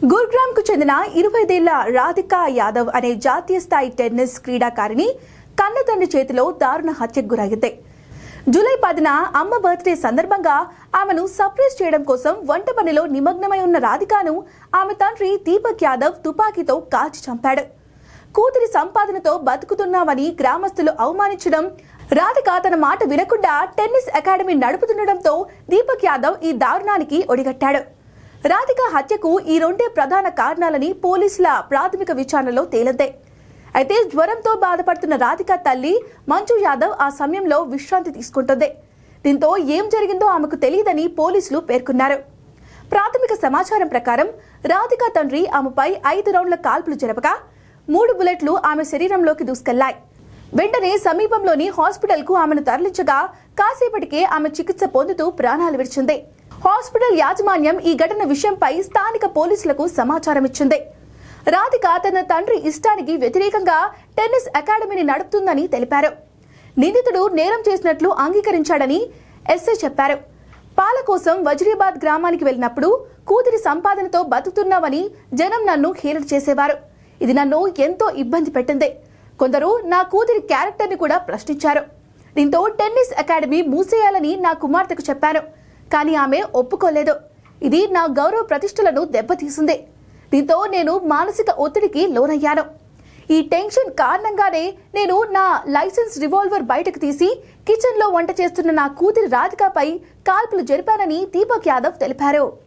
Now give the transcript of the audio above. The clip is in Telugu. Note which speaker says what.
Speaker 1: గురుగ్రామ్ కు చెందిన 20 ఏళ్ల రాధికా యాదవ్ అనే జాతీయ స్థాయి టెన్నిస్ క్రీడాకారిణి కన్నతండ్రి చేతిలో దారుణ హత్యకు గురైంది. జూలై 10న అమ్మ బర్త్డే సందర్భంగా ఆమెను సర్ప్రైజ్ చేయడం కోసం వంట పనిలో నిమగ్నమై ఉన్న రాధికాను ఆమె తండ్రి దీపక్ యాదవ్ తుపాకీతో కాల్చి చంపాడు. కూతురి సంపాదనతో బతుకుతున్నామని గ్రామస్తులు అవమానించడం, రాధిక తన మాట వినకుండా టెన్నిస్ అకాడమీ నడుపుతుండటంతో దీపక్ యాదవ్ ఈ దారుణానికి ఒడిగట్టాడు. రాధిక హత్యకు ఈ రెండే ప్రధాన కారణాలని పోలీసుల ప్రాథమిక విచారణలో తేలింది. అయితే జ్వరంతో బాధపడుతున్న రాధిక తల్లి మంజు యాదవ్ ఆ సమయంలో విశ్రాంతి తీసుకుంటుంది. దీంతో ఏం జరిగిందో ఆమెకు తెలియదని పోలీసులు పేర్కొన్నారు. ప్రాథమిక సమాచారం ప్రకారం రాధిక తండ్రి ఆమెపై 5 రౌండ్ల కాల్పులు జరపగా 3 బుల్లెట్లు ఆమె శరీరంలోకి దూసుకెళ్లాయి. వెంటనే సమీపంలోని హాస్పిటల్ కు ఆమెను తరలించగా కాసేపటికే ఆమె చికిత్స పొందుతూ ప్రాణాలు విడిచింది. హాస్పిటల్ యాజమాన్యం ఈ ఘటన విషయంపై స్థానిక పోలీసులకు సమాచారం ఇచ్చింది. రాధిక తన తండ్రి ఇష్టానికి వ్యతిరేకంగా టెన్నిస్ అకాడమీని నడుపుతుందని తెలిపారు. నిందితుడు నేరం చేసినట్లు అంగీకరించాడని ఎస్ఐ చెప్పారు. పాల కోసం వజీరాబాద్ గ్రామానికి వెళ్లినప్పుడు కూతురి సంపాదనతో బతుకుతున్నామని జనం నన్ను హేళన చేసేవారు. ఇది నన్ను ఎంతో ఇబ్బంది పెట్టింది. కొందరు నా కూతురి క్యారెక్టర్ని కూడా ప్రశ్నించారు. దీంతో టెన్నిస్ అకాడమీ మూసేయాలని నా కుమార్తెకు చెప్పాను. కానీ ఆమె ఒప్పుకోలేదు. ఇది నా గౌరవ ప్రతిష్టలను దెబ్బతీసింది. దీంతో నేను మానసిక ఒత్తిడికి లోనయ్యాను. ఈ టెన్షన్ కారణంగానే నేను నా లైసెన్స్ రివాల్వర్ బయటకు తీసి కిచెన్లో వంట చేస్తున్న నా కూతురి రాధికపై కాల్పులు జరిపానని దీపక్ యాదవ్ తెలిపారు.